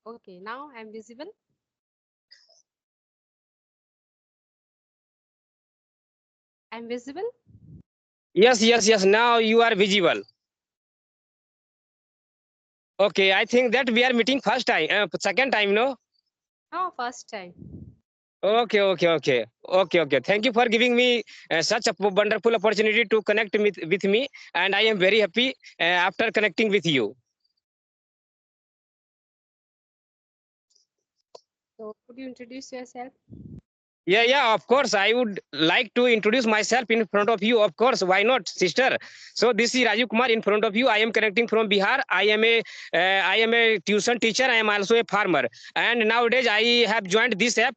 Okay, now I'm visible. I'm visible. Yes, yes, yes. Now you are visible. Okay, I think that we are meeting first time, second time, no? No, first time. Okay, okay, okay, okay, okay. Thank you for giving me such a wonderful opportunity to connect with me, and I am very happy after connecting with you. So could you introduce yourself? Yeah, yeah, of course. I would like to introduce myself in front of you. Of course, why not, sister? So this is Rajiv Kumar in front of you. I am connecting from Bihar. I am a tuition teacher. I am also a farmer. And nowadays I have joined this app.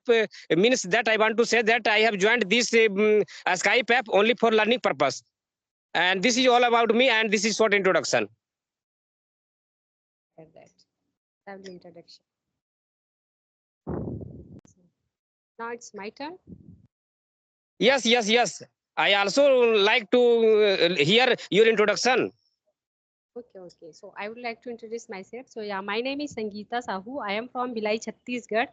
Means that I want to say that I have joined this Skype app only for learning purpose. And this is all about me. And this is short introduction. Like that. Lovely introduction. Now it's my turn. Yes, yes, yes. I also like to hear your introduction. Okay, okay. So I would like to introduce myself. So yeah, my name is Sangeeta Sahu. I am from Bhilai, Chhattisgarh.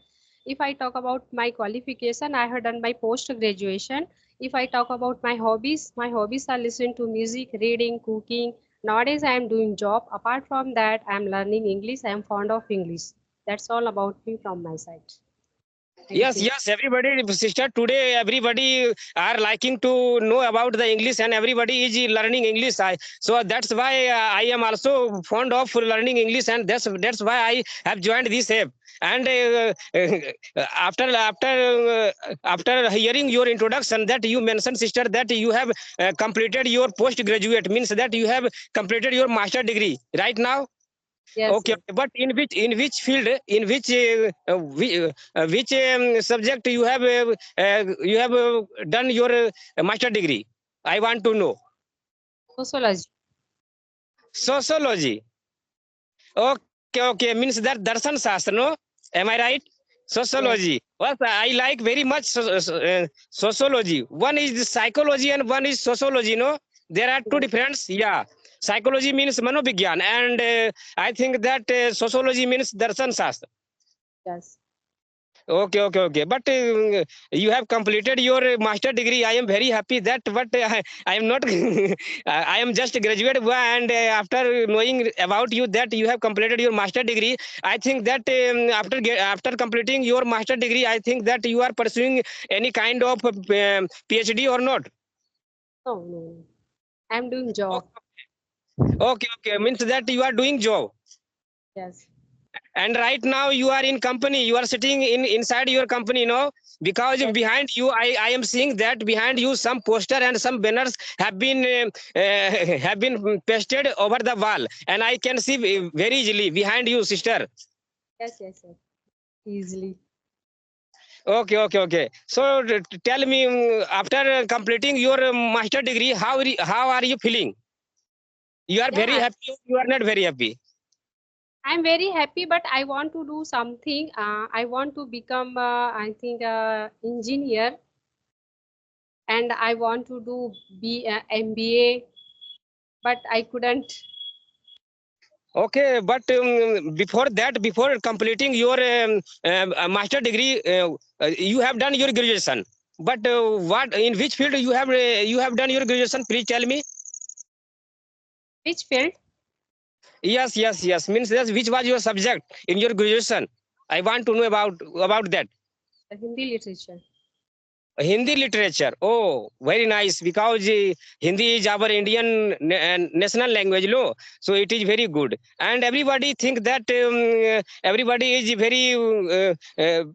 If I talk about my qualification, I have done my post graduation. If I talk about my hobbies are listening to music, reading, cooking. Nowadays I am doing job. Apart from that, I am learning English. I am fond of English. That's all about me from my side. Thank Yes, you. yes, everybody, sister, today everybody are liking to know about the English and everybody is learning English. So that's why I am also fond of learning English and that's why I have joined this app. And after hearing your introduction that you mentioned, sister, that you have completed your postgraduate, means that you have completed your master degree right now. Yes, Okay, yes. okay, but in which field, in which subject you have done your master degree? I want to know. Sociology. Sociology. Okay, okay, means that darshan shastra, no? Am I right? Yes. Sociology. Well, I like very much sociology. One is the psychology and one is sociology, no? There are two Yes. difference. Yeah. Psychology means manovigyan, and I think that sociology means darshan shastra. Yes. Okay, okay, okay. But you have completed your master degree. I am very happy that, but I am not. I am just a graduate, and after knowing about you that you have completed your master degree, I think that after completing your master degree, I think that you are pursuing any kind of PhD or not. No, no, no. I'm doing job. Okay, okay. Means that you are doing job. Yes. And right now you are in company, you are sitting in inside your company, no? Because Yes. behind you, I am seeing that behind you some poster and some banners have been pasted over the wall, and I can see very easily behind you, sister. Yes, yes, yes. Easily. Okay, okay, okay. So tell me, after completing your master degree, how are you feeling? You are very Yeah, happy or you are not very happy? I'm very happy, but I want to do something. I want to become, I think, engineer, and I want to do MBA, but I couldn't. Okay, but before that, before completing your master degree, you have done your graduation. But what in which field you have done your graduation? Please tell me. Which field? Yes, yes, yes. Means yes, which was your subject in your graduation? I want to know about that. Hindi literature. Hindi literature. Oh, very nice. Because Hindi is our Indian national language, no? So it is very good. And everybody think that everybody is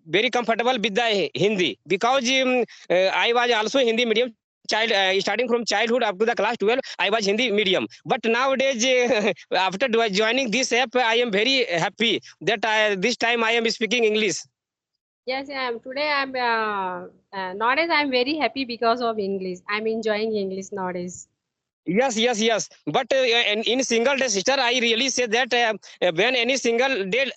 very comfortable with the Hindi, because I was also Hindi medium child, starting from childhood up to the class 12. I was Hindi medium. But nowadays, after joining this app, I am very happy that this time I am speaking English. Yes, today nowadays I'm very happy because of English. I'm enjoying English nowadays. Yes, yes, yes. But in single day, sister, I really say that when any single day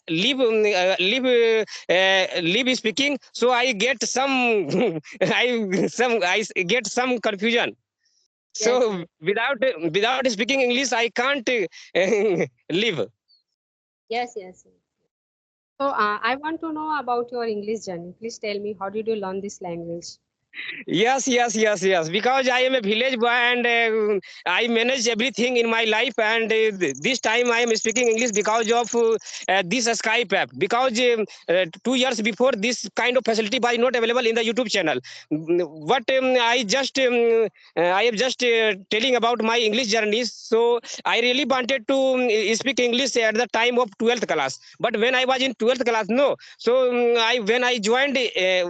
leave speaking, so I get some I get some confusion. Yes, So yes, without speaking English, I can't live. yes, yes, yes. So I want to know about your English journey. Please tell me, how did you learn this language? Yes. Because I am a village boy and I manage everything in my life. And this time I am speaking English because of this Skype app. Because 2 years before, this kind of facility was not available in the YouTube channel. But I am just telling about my English journey. So I really wanted to speak English at the time of 12th class. But when I was in 12th class, no. So when I joined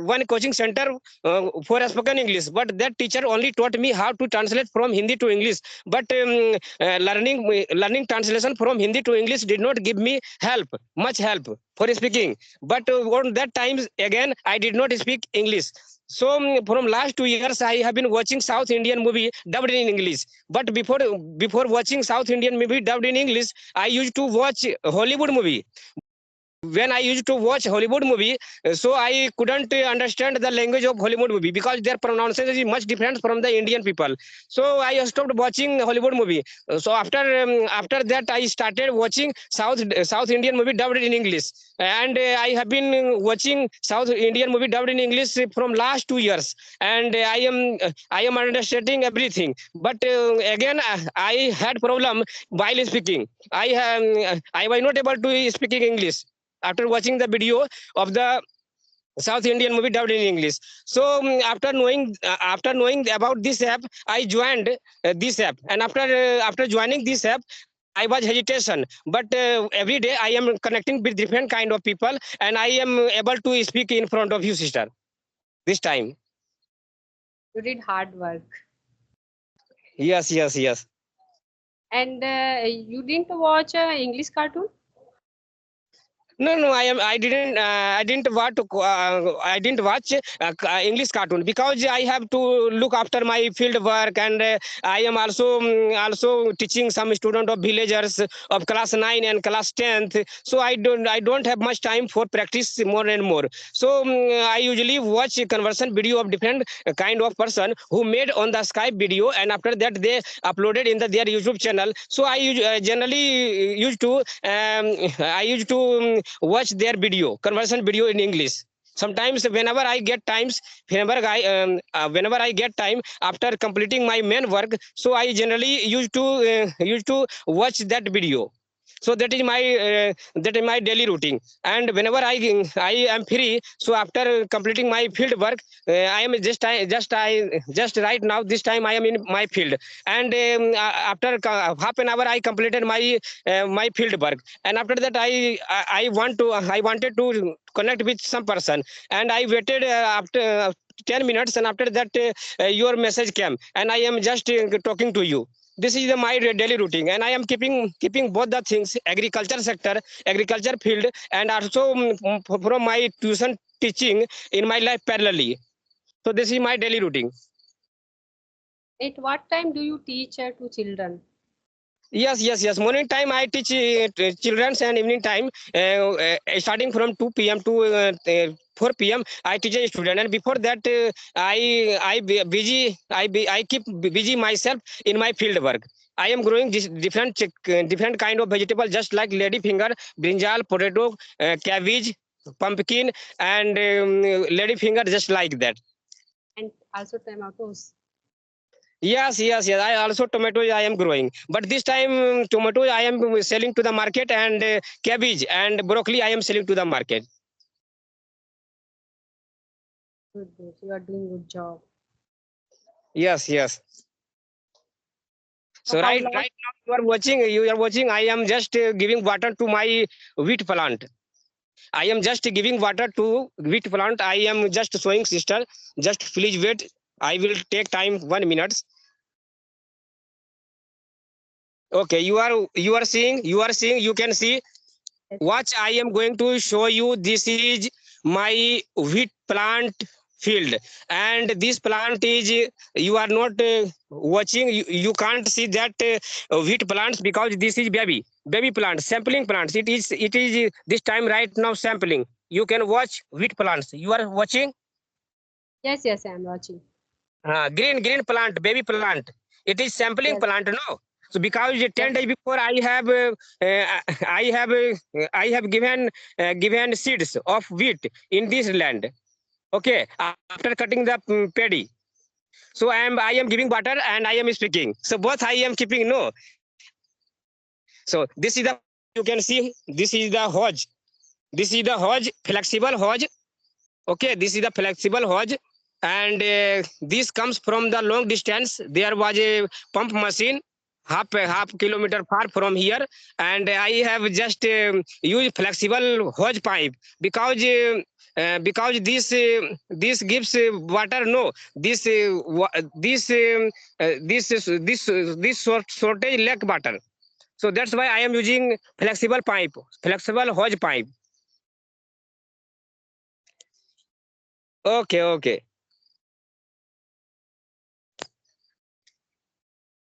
one coaching center for spoken English, but that teacher only taught me how to translate from Hindi to English. But learning translation from Hindi to English did not give me much help for speaking. But on that times again, I did not speak English. So from last 2 years, I have been watching South Indian movie dubbed in English. But before watching South Indian movie dubbed in English, I used to watch Hollywood movie. When I used to watch Hollywood movie, so I couldn't understand the language of Hollywood movie because their pronunciation is much different from the Indian people. So I stopped watching Hollywood movie. So after that, I started watching South Indian movie dubbed in English, and I have been watching South Indian movie dubbed in English from last 2 years, and I am understanding everything. But again, I had problem while speaking. I was not able to speaking English after watching the video of the South Indian movie dubbed in English. So after knowing about this app, I joined this app, and after joining this app, I was hesitation, but every day I am connecting with different kind of people, and I am able to speak in front of you, sister. This time, You did hard work. yes. And you didn't watch English cartoon? No. I didn't watch. I didn't watch English cartoon because I have to look after my field work, and I am also teaching some student of villagers of class 9 and class 10th. So I don't have much time for practice more and more. So I usually watch a conversion video of different kind of person who made on the Skype video, and after that they uploaded in their YouTube channel. So I generally used to watch their video, conversion video in English. Sometimes whenever I get time after completing my main work, so I generally used to watch that video. So that is my daily routine. And whenever I am free, so after completing my field work, I am just right now this time I am in my field. And after half an hour I completed my field work, and after that I wanted to connect with some person, and I waited after 10 minutes, and after that your message came, and I am just talking to you. This is my daily routine, and I am keeping both the things, agriculture sector, agriculture field, and also from my tuition teaching in my life parallelly. So this is my daily routine. At what time do you teach to children? Yes. Morning time I teach children, and evening time starting from 2 p.m. to 4 p.m. I teach a student, and before that I keep busy myself in my field work. I am growing different kind of vegetable, just like lady finger, brinjal, potato, cabbage, pumpkin, and lady finger, just like that. And also tomatoes. Yes. I also tomatoes I am growing, but this time tomatoes I am selling to the market, and cabbage and broccoli I am selling to the market. Good. You are doing good job. Yes. So So how right long? now you are watching. I am just giving water to my wheat plant. I am just giving water to wheat plant. I am just showing, sister. Just please wait. I will take time 1 minute. Okay, you are seeing. You can see. What I am going to show you, this is my wheat plant field, and this plant is, you are not watching, you can't see that wheat plants, because this is baby plant, sampling plants. It is this time right now sampling. You can watch wheat plants. You are watching Yes, I am watching. green plant, baby plant. It is sampling Yes. plant, no. So because 10 days before I have given seeds of wheat in this land. Okay, after cutting the paddy. So I am giving water and I am speaking. So both I am keeping no. So this is the, you can see, this is the hose. This is the hose, flexible hose. Okay, this is the flexible hose, and this comes from the long distance. There was a pump machine half kilometer far from here, and I have just used flexible hose pipe because this gives water. No, this shortage lack water. So that's why I am using flexible hose pipe. Okay, okay.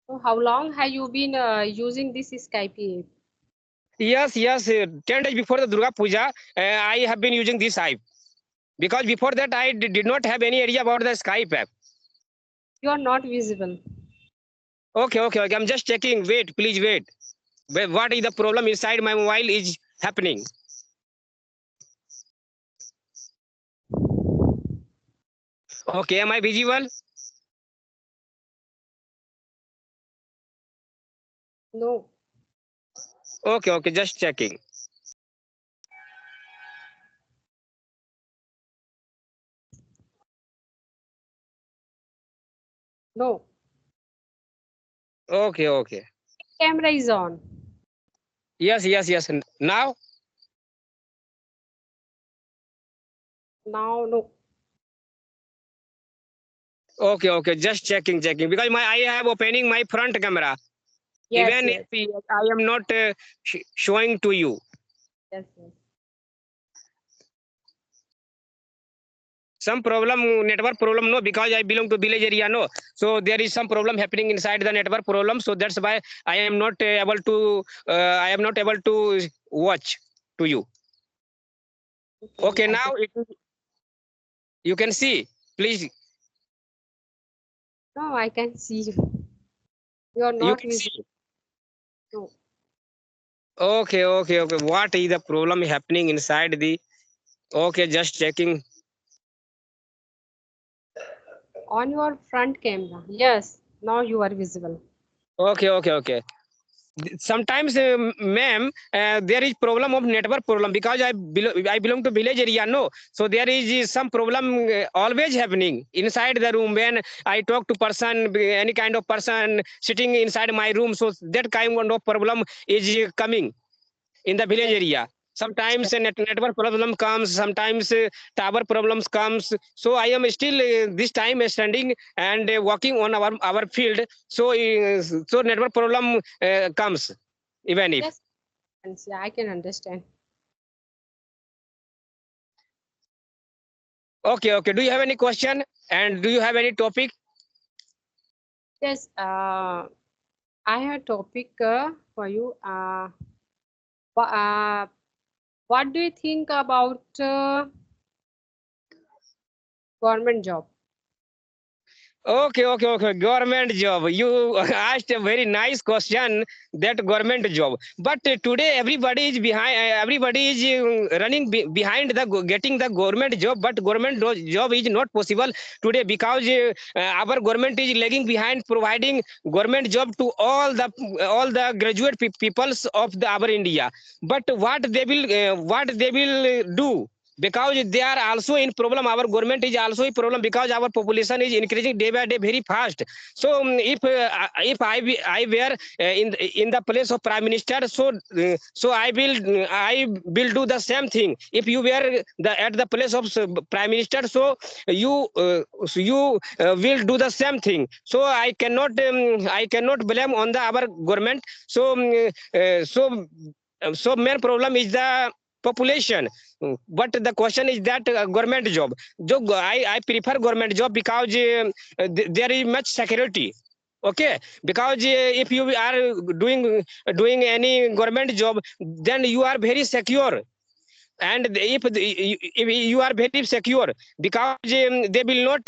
So how long have you been using this Skype app? Yes, 10 days before the Durga Puja, I have been using this app. Because before that, I did not have any idea about the Skype app. You are not visible. Okay. I'm just checking. Wait, please wait. What is the problem inside my mobile is happening? Okay, am I visible? No. Okay, just checking. No. Okay. Camera is on. Yes. Now? Now, no. Okay, just checking. Because I have opening my front camera. Yes, Even yes. if I am not showing to you. Yes. Some problem, network problem, no, because I belong to village area, no. So there is some problem happening inside the network problem. So that's why I am not able to watch to you. Okay, now you can see, please. No, I can see you. You are You not can visible. see. No. Okay. What is the problem happening inside the? Okay, just checking. On your front camera. Yes. Now you are visible. Okay. Sometimes, ma'am, there is problem of network problem because I belong to village area, no. So there is some problem always happening inside the room when I talk to person, any kind of person sitting inside my room. So that kind of problem is coming in the village area. Sometimes network problem comes, sometimes tower problems comes. So I am still this time standing and walking on our field. So so network problem comes even if. Yes. And yeah, I can understand. Okay. Do you have any question and do you have any topic? Yes. I have a topic for you. What do you think about government job? Okay. Government job. You asked a very nice question. That government job. But today everybody is behind. Everybody is running behind the getting the government job. But government job is not possible today because our government is lagging behind providing government job to all the graduate peoples of our India. But what they will do? Because they are also in problem, our government is also in problem because our population is increasing day by day very fast. So if I were in the place of prime minister, so I will do the same thing. If you were at the place of prime minister, so you will do the same thing. So I cannot blame on the our government. So so main problem is the population. But the question is that government job. I prefer government job because there is much security. Okay, because if you are doing any government job, then you are very secure. and if you are very secure, because they will not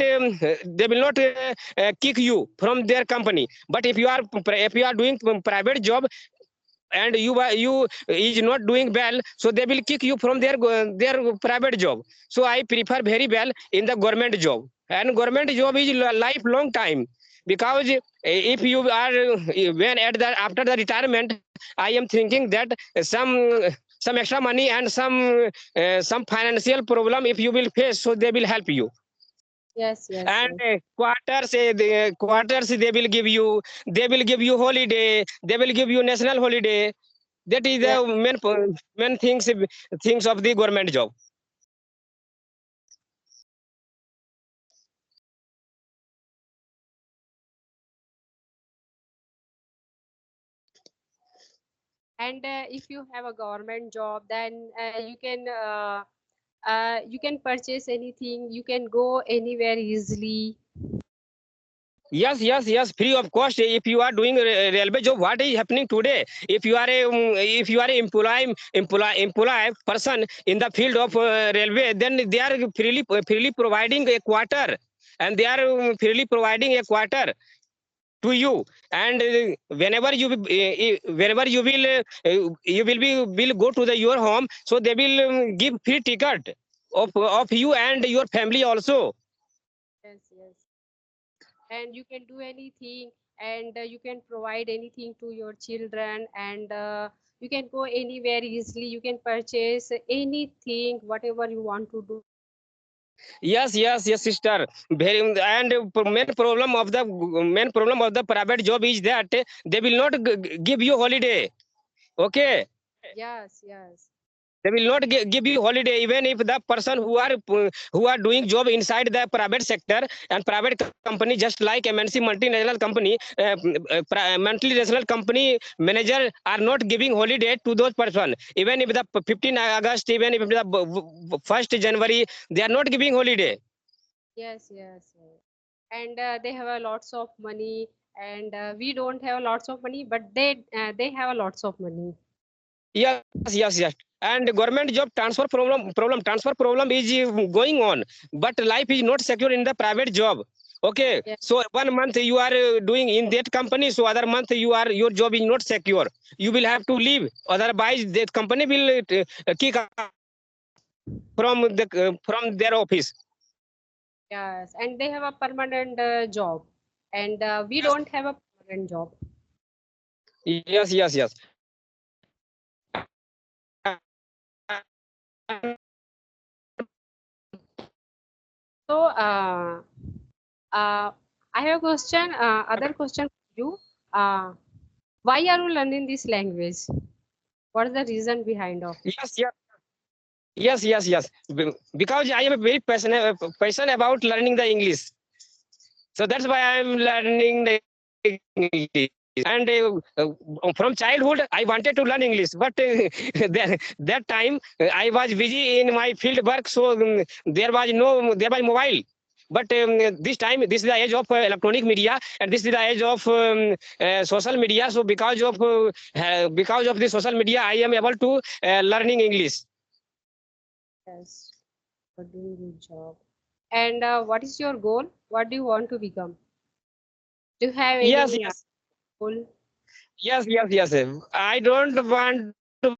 kick you from their company. But if you are doing private job, and you is not doing well, so they will kick you from their private job. So I prefer very well in the government job, and government job is lifelong time. Because if you are when at the after the retirement, I am thinking that some extra money and some financial problem if you will face, so they will help you. Yes, yes, And yes. quarters they will give you holiday, they will give you national holiday. That is the Yeah. main things of the government job. And if you have a government job, then you can purchase anything. You can go anywhere easily. Yes, free of cost. If you are doing railway job, what is happening today? If you are a employee person in the field of railway, then they are freely providing a quarter, and they are freely providing a quarter to you. And whenever you will go to your home, so they will give free ticket of you and your family also. Yes, yes. And you can do anything, and you can provide anything to your children, and you can go anywhere easily. You can purchase anything, whatever you want to do. Yes, sister. Very, and main problem of the private job is that they will not give you holiday. Okay, Yes, yes. they will not give you holiday, even if the person who are doing job inside the private sector and private company, just like MNC multinational company, multinational company manager are not giving holiday to those person. Even if the 15 August, even if the 1st January, they are not giving holiday. Yes, yes, yes. And they have a lots of money, and we don't have lots of money, but they have a lots of money. Yes. And government job transfer problem is going on, but life is not secure in the private job. Okay, Yes, so one month you are doing in that company, so other month your job is not secure. You will have to leave, otherwise that company will kick out from their office. yes. And they have a permanent job, and we Yes, don't have a permanent job. yes. So, I have a question, other question for you. Uh, why are you learning this language? What is the reason behind of it? Yes, yes. Because I am very passionate about learning the English. So that's why I'm learning the English. And from childhood, I wanted to learn English, but that time I was busy in my field work, so there was mobile. But this time, this is the age of electronic media, and this is the age of social media. So because of the social media, I am able to learning English. Yes, for doing good job. And what is your goal? What do you want to become? Do you have Yes, any yes, goal? yes. I don't want to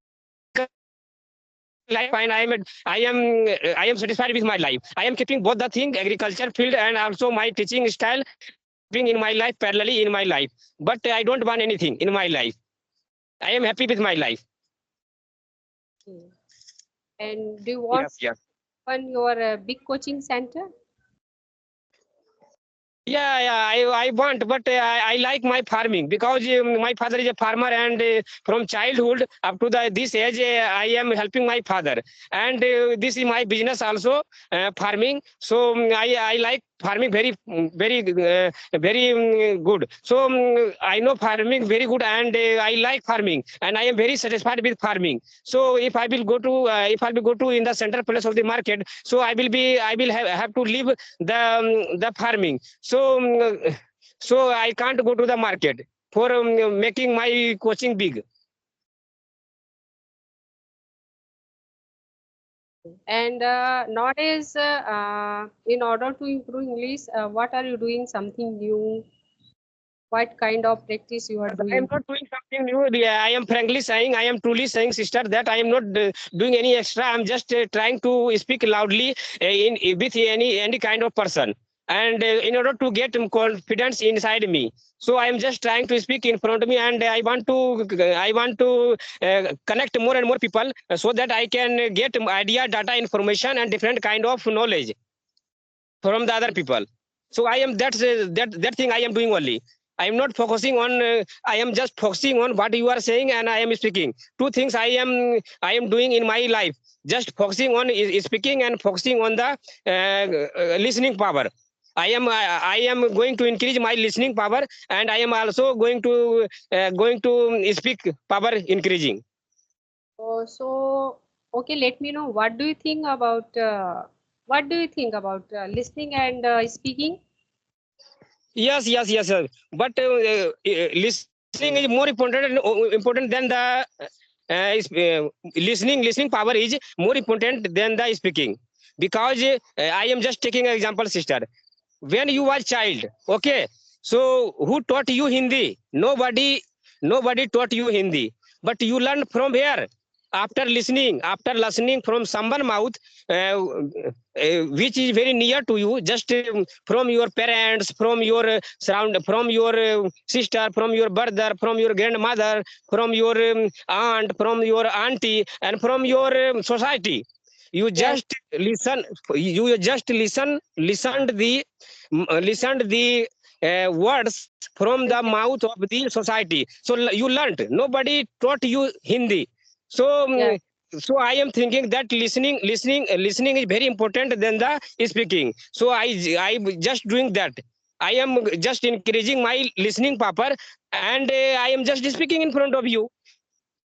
life, and I am satisfied with my life. I am keeping both the thing, agriculture field and also my teaching style, being in my life parallelly in my life. But I don't want anything in my life. I am happy with my life. Okay. And do you want Yes. to open your big coaching center? Yeah, I want, but I like my farming, because my father is a farmer, and from childhood up to this age, I am helping my father, and this is my business also, farming. So I like farming very good. So I know farming very good, and I like farming, and I am very satisfied with farming. So if I will go to in the central place of the market, so I will have to leave the farming. So I can't go to the market for making my coaching big. And nowadays, in order to improve English, what are you doing? Something new? What kind of practice you are I am doing? not doing something new. Yeah, I am frankly saying, I am truly saying, sister, that I am not doing any extra. I am just trying to speak loudly in with any kind of person, and in order to get confidence inside me. So I am just trying to speak in front of me, and I want to connect more and more people so that I can get idea, data, information, and different kind of knowledge from the other people. So I am that thing I am doing only. I am not focusing on I am just focusing on what you are saying, and I am speaking. Two things I am doing in my life: just focusing on speaking and focusing on the listening power. I am going to increase my listening power, and I am also going to speak power increasing. Oh, so okay, let me know what do you think about listening and speaking? Yes, sir. But listening is more important than the listening power is more important than the speaking. Because I am just taking an example, sister. When you were child, okay, so who taught you Hindi? Nobody taught you Hindi, but you learn from where? After listening from someone mouth, which is very near to you, just from your parents, from your from your sister, from your brother, from your grandmother, from your aunt, from your auntie, and from your society. You Yes, just listen. You just listened the words from the mouth of the society. So you learnt. Nobody taught you Hindi. So yes, so I am thinking that listening is very important than the speaking. So I just doing that. I am just increasing my listening power, and I am just speaking in front of you.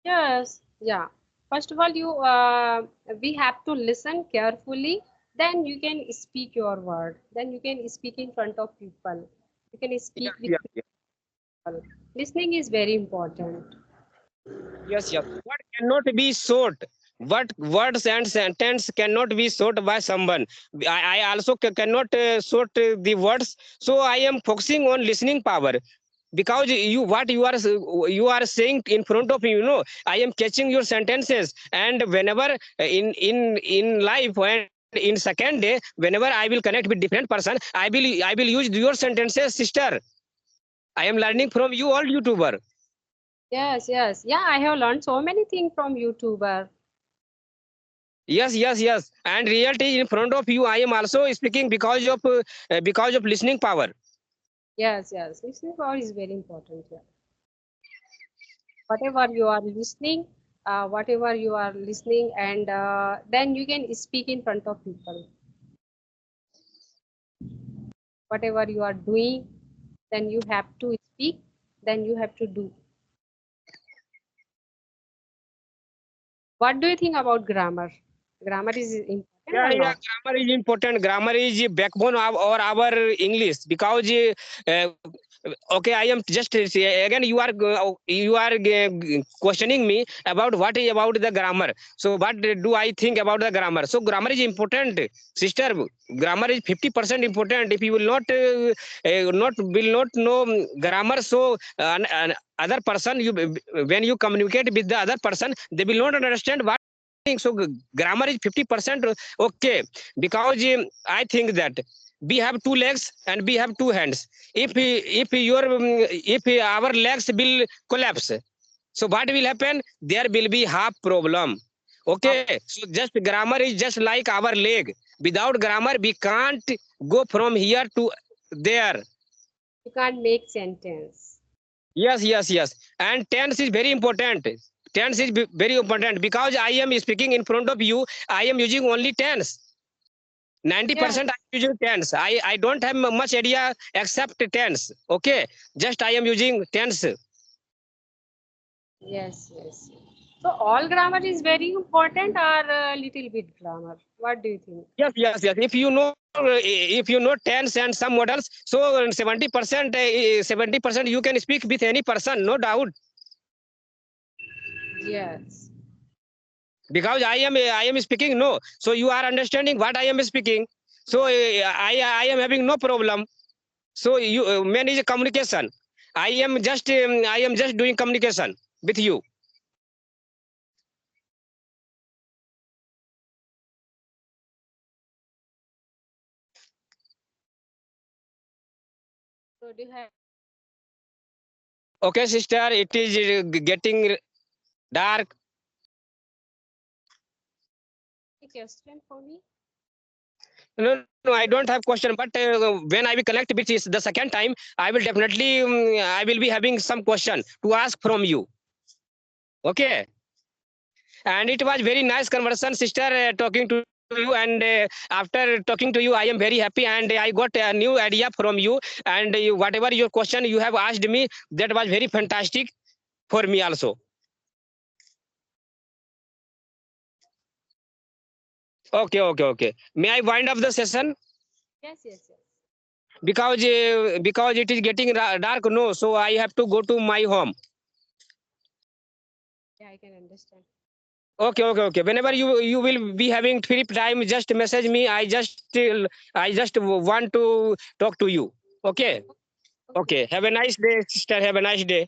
yes, yeah. First of all, we have to listen carefully. Then you can speak your word. Then you can speak in front of people. You can Yes, speak with yes, people. Listening is very important. yes. What cannot be short? What words and sentence cannot be short by someone? I also cannot short the words. So I am focusing on listening power, because you are saying in front of me. I am catching your sentences, and whenever in life and in second day, whenever I will connect with different person, I will use your sentences, sister. I am learning from you, all YouTuber. Yes, yes. Yeah, I have learned so many things from YouTuber. Yes. And reality in front of you, I am also speaking because of listening power. Yes, yes. Listening power is very important. Yeah. Whatever you are listening, and then you can speak in front of people. Whatever you are doing, then you have to speak, then you have to do. What do you think about grammar? Grammar is important or Yeah, not? grammar is important. Grammar is the backbone of or our English, because uh, okay, I am just again you are questioning me about what is about the grammar. So what do I think about the grammar? So grammar is important, sister. Grammar is 50% important. If you will not know grammar, so other person, when you communicate with the other person, they will not understand what. So grammar is 50%. Okay, because I think that we have two legs and we have two hands. If our legs will collapse, so what will happen? There will be half problem. Uh, Okay, so just grammar is just like our leg. Without grammar, we can't go from here to there. you can't make sentence. Yes. And tense is very important. Tense is very important, because I am speaking in front of you. I am using only tense. Yes, 90% I'm using tense. I don't have much idea except tense. Okay, just I am using tense. yes. So all grammar is very important, or a little bit grammar. What do you think? Yes. If you know tense and some models, so 70% you can speak with any person, no doubt. Yes. because I am speaking. No, so you are understanding what I am speaking. So I am having no problem. So you main is communication. I am just doing communication with you. So do you have Okay, sister, it is getting dark. a question for me? No, no, I don't have question. But when I will connect with this the second time, I will definitely I will be having some question to ask from you. Okay. And it was very nice conversation, sister, talking to you. And after talking to you, I am very happy, and I got a new idea from you. And whatever your question you have asked me, that was very fantastic for me also. Okay, okay, okay. May I wind up the session? Yes, yes, yes. Because it is getting dark. No, so I have to go to my home. Yeah, I can understand. Okay, okay, okay. Whenever you will be having free time, just message me. I just want to talk to you. Okay. Okay. Okay. Have a nice day, sister. Have a nice day.